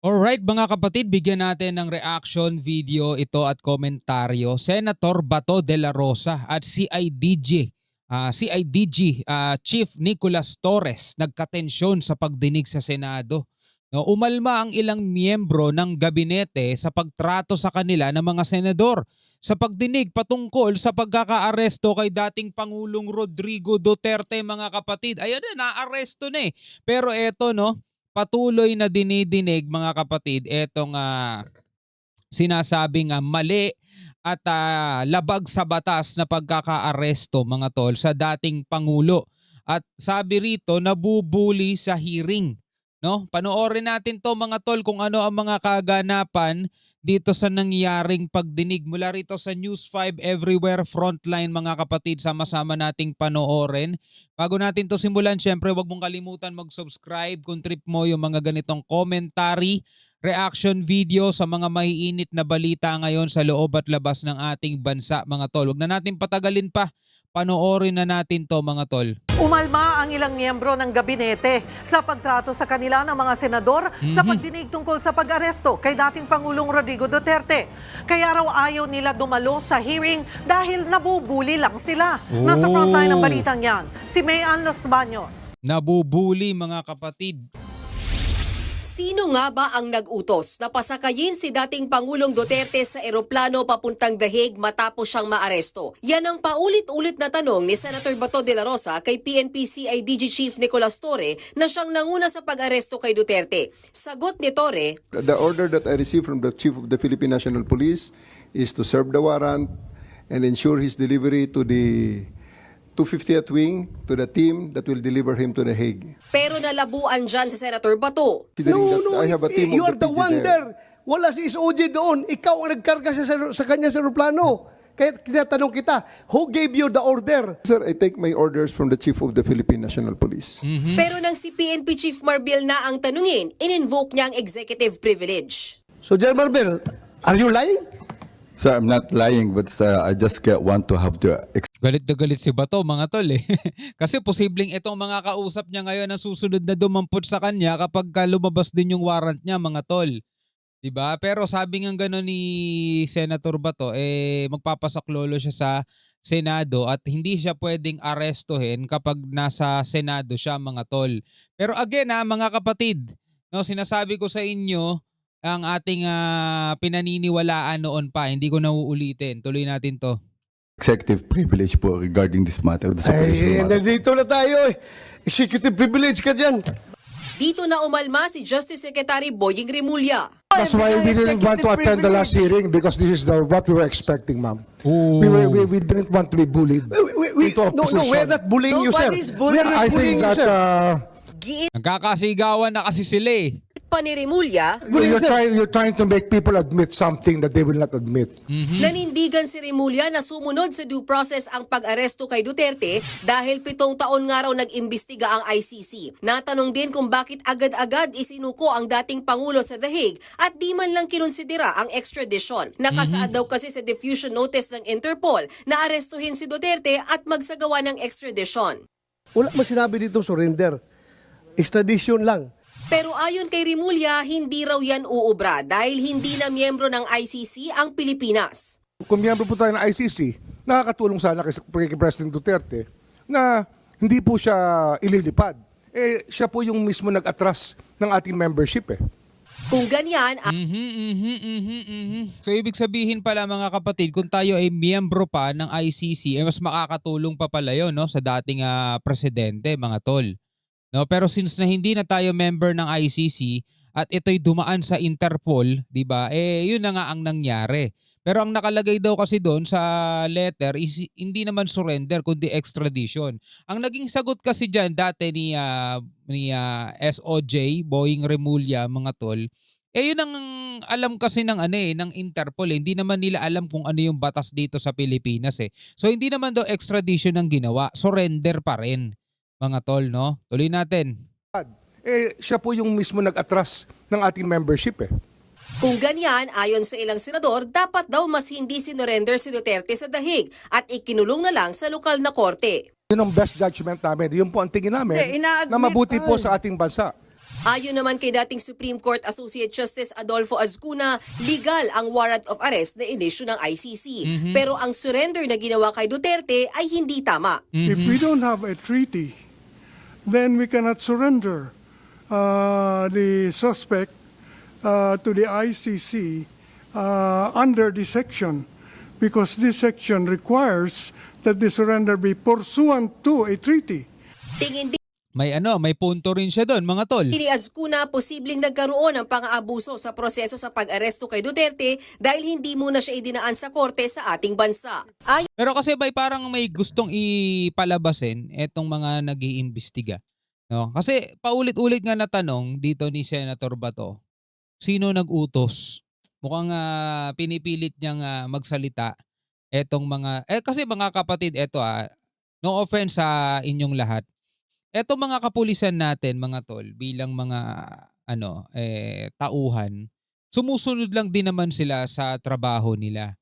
Alright mga kapatid, bigyan natin ng reaction video ito at komentaryo. Senator Bato de la Rosa at CIDG Chief Nicolas Torres nagkatensyon sa pagdinig sa Senado. No, umalma ang ilang miyembro ng gabinete sa pagtrato sa kanila ng mga senador sa pagdinig patungkol sa pagkakaaresto kay dating Pangulong Rodrigo Duterte mga kapatid. Ayan na, naaresto na eh. Pero eto no, patuloy na dinidinig mga kapatid etong sinasabing mali at labag sa batas na pagkakaaresto mga tol sa dating Pangulo. At sabi rito nabubuli sa hearing. No? Panoorin natin to mga tol kung ano ang mga kaganapan dito sa nangyaring pagdinig mula rito sa News 5 Everywhere Frontline mga kapatid. Sama-sama nating panoorin. Bago natin to simulan, syempre wag mong kalimutan mag-subscribe kung trip mo yung mga ganitong commentary, reaction video sa mga maiinit na balita ngayon sa loob at labas ng ating bansa mga tol. Huwag na natin patagalin pa. Panoorin na natin to mga tol. Umalma ang ilang miyembro ng gabinete sa pagtrato sa kanila ng mga senador sa pagdinig tungkol sa pag-aresto kay dating Pangulong Rodrigo Duterte. Kaya raw ayaw nila dumalo sa hearing dahil nabubuli lang sila. Nasa frontline ng balitang yan, si Mayan Los Baños. Nabubuli mga kapatid. Sino nga ba ang nag-utos na pasakayin si dating Pangulong Duterte sa eroplano papuntang The Hague matapos siyang maaresto? Yan ang paulit-ulit na tanong ni Senator Bato de la Rosa kay PNP CIDG Chief Nicolas Torre na siyang nanguna sa pag-aresto kay Duterte. Sagot ni Torre, The order that I received from the Chief of the Philippine National Police is to serve the warrant and ensure his delivery to the 250th Wing, to the team that will deliver him to The Hague. pero nalabuan dyan si Senator Bato. Considering that I have a team you of are the the PG one there. there. Wala si SOG doon. Ikaw ang nagkarga sa kanya sa aeroplano. Kaya tinatanong kita, who gave you the order? Sir, I take my orders from the Chief of the Philippine National Police. Pero nang si PNP Chief Marbil na ang tanungin, in-invoke niya ang executive privilege. So, General Marbel, are you lying? Sir, I'm not lying, but I just want to have the Galit na galit si Bato mga tol eh. Kasi posibleng itong mga kausap niya ngayon ang susunod na dumampot sa kanya kapag lumabas din yung warrant niya mga tol. Diba? Pero sabi nga gano'n ni Senator Bato, magpapasaklolo siya sa Senado at hindi siya pwedeng arestuhin kapag nasa Senado siya mga tol. Pero again mga kapatid, no, sinasabi ko sa inyo, ang ating pinaniniwalaan noon pa, hindi ko na uulitin. Tuloy natin to. executive privilege po regarding this matter. The Ay, matter. nandito na tayo eh. Executive privilege ka dyan. Dito na umalma si Justice Secretary Boying Remulla. That's why we didn't want to attend the last hearing because this is what we were expecting, ma'am. We didn't want to be bullied into a No, position. we're not bullying you, sir. Nobody's bullying. We're I not bullying think you, that sir. Giit Nagkakasigawan na kasi sila eh. pa ni Remulla, you're trying to make people admit something that they will not admit. nanindigan si Remulla na sumunod sa due process ang pag-aresto kay Duterte dahil 7 taon nga raw nag-imbestiga ang ICC. Natanong din kung bakit agad-agad isinuko ang dating Pangulo sa The Hague at di man lang kinonsidera ang extradition. Nakasaad daw kasi sa diffusion notice ng Interpol na arestuhin si Duterte at magsagawa ng extradition. Wala mo sinabi dito surrender. Extradition lang. Pero ayon kay Remulla, hindi raw yan uubra dahil hindi na miyembro ng ICC ang Pilipinas. Kung miyembro po tayo ng ICC, nakakatulong sana kay President Duterte na hindi po siya ililipad. Siya po yung mismo nag-atras ng ating membership eh. Kung ganyan, So ibig sabihin pala mga kapatid, kung tayo ay miyembro pa ng ICC, mas makakatulong pa pala yun no, sa dating presidente mga tol. No, pero since na hindi na tayo member ng ICC at ito'y dumaan sa Interpol, 'di ba? Yun na nga ang nangyari. Pero ang nakalagay daw kasi doon sa letter is hindi naman surrender kundi extradition. Ang naging sagot kasi diyan dati ni SOJ, Boying Remulla mga tol, yun ang alam kasi ng ng Interpol eh. Hindi naman nila alam kung ano yung batas dito sa Pilipinas eh. So hindi naman daw extradition ang ginawa, surrender pa rin. Mga tol, no? Tuloy natin. Siya po yung mismo nag-atras ng ating membership eh. kung ganyan, ayon sa ilang senador, dapat daw mas hindi sinurrender si Duterte sa The Hague at ikinulong na lang sa lokal na korte. Yun ang best judgment namin. Yun po ang tingin namin na mabuti po sa ating bansa. Ayon naman kay dating Supreme Court Associate Justice Adolfo Azcuna, legal ang warrant of arrest na inisyu ng ICC. Pero ang surrender na ginawa kay Duterte ay hindi tama. If we don't have a treaty, then we cannot surrender the suspect to the ICC under this section, because this section requires that the surrender be pursuant to a treaty. Tingin din May punto rin siya doon, mga tol. ni Azcuna, posibleng nagkaroon ng pang-aabuso sa proseso sa pag-aresto kay Duterte dahil hindi muna siya idinaan sa korte sa ating bansa. Pero kasi parang may gustong ipalabasin etong mga nag-iimbestiga. No? Kasi paulit-ulit nga na tanong dito ni Senator Bato, sino nag-utos? Mukhang pinipilit niyang magsalita etong mga, kasi mga kapatid, no offense sa inyong lahat. Eto mga kapulisan natin, mga tol, bilang mga tauhan, sumusunod lang din naman sila sa trabaho nila.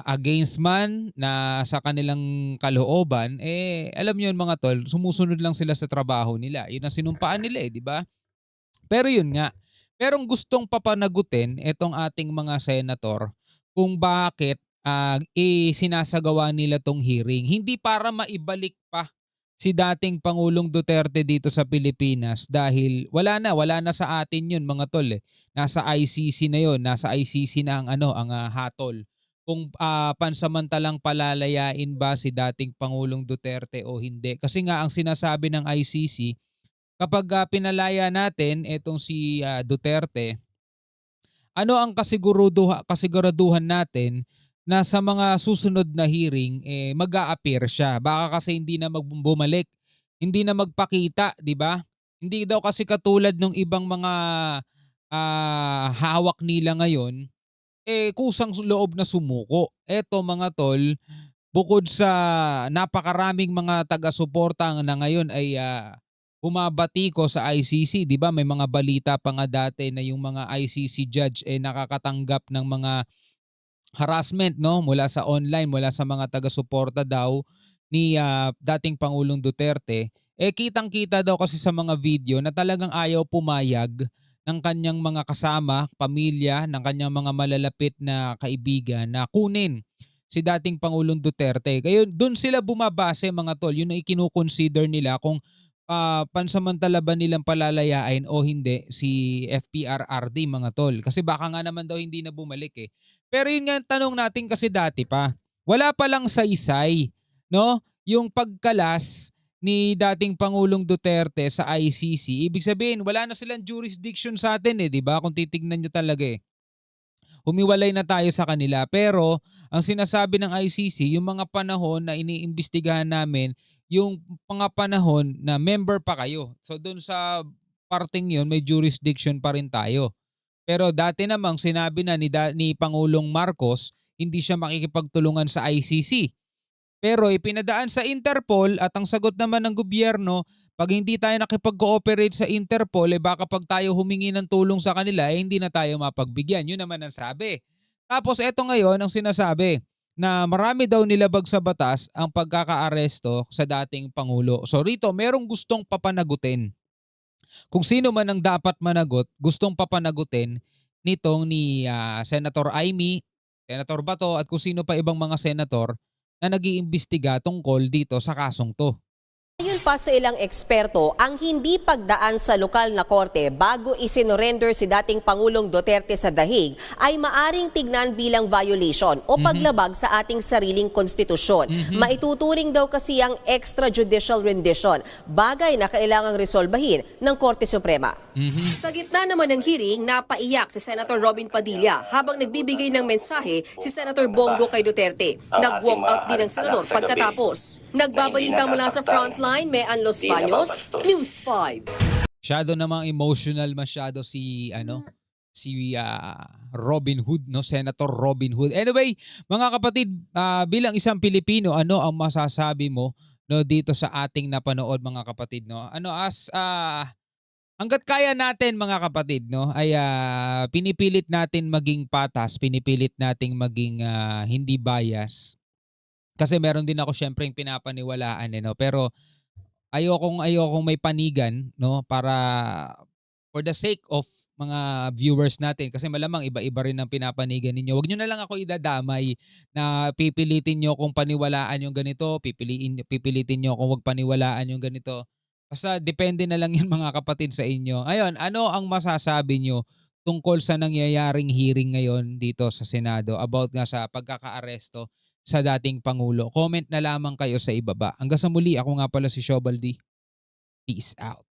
Against man na sa kanilang kalooban, alam niyo mga tol, sumusunod lang sila sa trabaho nila. Yun ang sinumpaan nila, di ba? Pero yun nga, merong gustong papanagutin etong ating mga senator kung bakit sinasagawa nila tong hearing. Hindi para maibalik pa si dating Pangulong Duterte dito sa Pilipinas dahil wala na sa atin yun, mga tol. Nasa ICC na yun, nasa ICC na ang hatol. Kung pansamantalang palalayain ba si dating Pangulong Duterte o hindi. Kasi nga ang sinasabi ng ICC, kapag pinalaya natin itong si Duterte, ano ang kasiguraduhan natin na sa mga susunod na hearing mag-a-appear siya. Baka kasi hindi na bumalik, hindi na magpakita, di ba? Hindi daw kasi katulad ng ibang mga hawak nila ngayon, kusang loob na sumuko. Eto mga tol, bukod sa napakaraming mga taga-suporta na ngayon ay bumabati ko sa ICC, di ba? May mga balita pa nga dati na yung mga ICC judge nakakatanggap ng mga harassment, no, mula sa online, mula sa mga taga-suporta daw ni dating Pangulong Duterte. Kitang-kita daw kasi sa mga video na talagang ayaw pumayag ng kanyang mga kasama, pamilya, ng kanyang mga malalapit na kaibigan na kunin si dating Pangulong Duterte. Kaya doon sila bumabase, mga tol, yun ang ikinukonsider nila kung pansamantala ba nilang palalayain o hindi si FPRRD, mga tol. Kasi baka nga naman daw hindi na bumalik Pero yun nga tanong natin kasi dati pa. Wala pa lang saysay, no? Yung pagkalas ni dating Pangulong Duterte sa ICC, ibig sabihin wala na silang jurisdiction sa atin di ba? Kung titignan nyo talaga humiwalay na tayo sa kanila. Pero ang sinasabi ng ICC, yung mga panahon na iniimbestigahan namin, yung mga panahon na member pa kayo. So doon sa parting yun, may jurisdiction pa rin tayo. Pero dati namang sinabi na ni Pangulong Marcos, hindi siya makikipagtulungan sa ICC. Pero ipinadaan sa Interpol at ang sagot naman ng gobyerno, pag hindi tayo nakipag-cooperate sa Interpol, baka pag tayo humingi ng tulong sa kanila, hindi na tayo mapagbigyan. Yun naman ang sabi. Tapos eto ngayon ang sinasabi, na marami daw nilabag sa batas ang pagkakaaresto sa dating Pangulo. So rito, merong gustong papanagutin. Kung sino man ang dapat managot, gustong papanagutin nitong ni Senator Amy, Senator Bato at kung sino pa ibang mga senator na nag-iimbestiga tungkol dito sa kasong to. Ayon pa sa ilang eksperto, ang hindi pagdaan sa lokal na korte bago isinorender si dating Pangulong Duterte sa The Hague ay maaring tignan bilang violation o paglabag sa ating sariling konstitusyon. Maituturing daw kasi ang extrajudicial rendition, bagay na kailangang resolbahin ng Korte Suprema. Sa gitna naman ng hearing, napaiyak si Senator Robin Padilla habang nagbibigay ng mensahe si Senator Bongo kay Duterte. Nag-walk out din ang senador pagkatapos. Nagbabalita mula sa frontline, Mean Los Baños, News 5. Masyado namang emotional si Robin Hood, no? Senator Robin Hood. Anyway, mga kapatid, bilang isang Pilipino, ano ang masasabi mo no dito sa ating napanood, mga kapatid, no? Hangga't kaya natin, mga kapatid, no, ay pinipilit natin maging patas, pinipilit nating maging hindi bias. Kasi meron din ako syempre yung pinapaniwalaan no, pero ayokong may panigan, no, para for the sake of mga viewers natin, kasi malamang iba-iba rin ang pinapanigan ninyo. Huwag nyo na lang ako idadamay na pipilitin nyo kung paniwalaan yung ganito, pipilitin nyo kung wag paniwalaan yung ganito. Basta depende na lang yan mga kapatid sa inyo. Ngayon, ano ang masasabi nyo tungkol sa nangyayaring hearing ngayon dito sa Senado about nga sa pagkakaaresto sa dating Pangulo? Comment na lamang kayo sa ibaba. Hanggang sa muli, ako nga pala si Shobaldi. Peace out.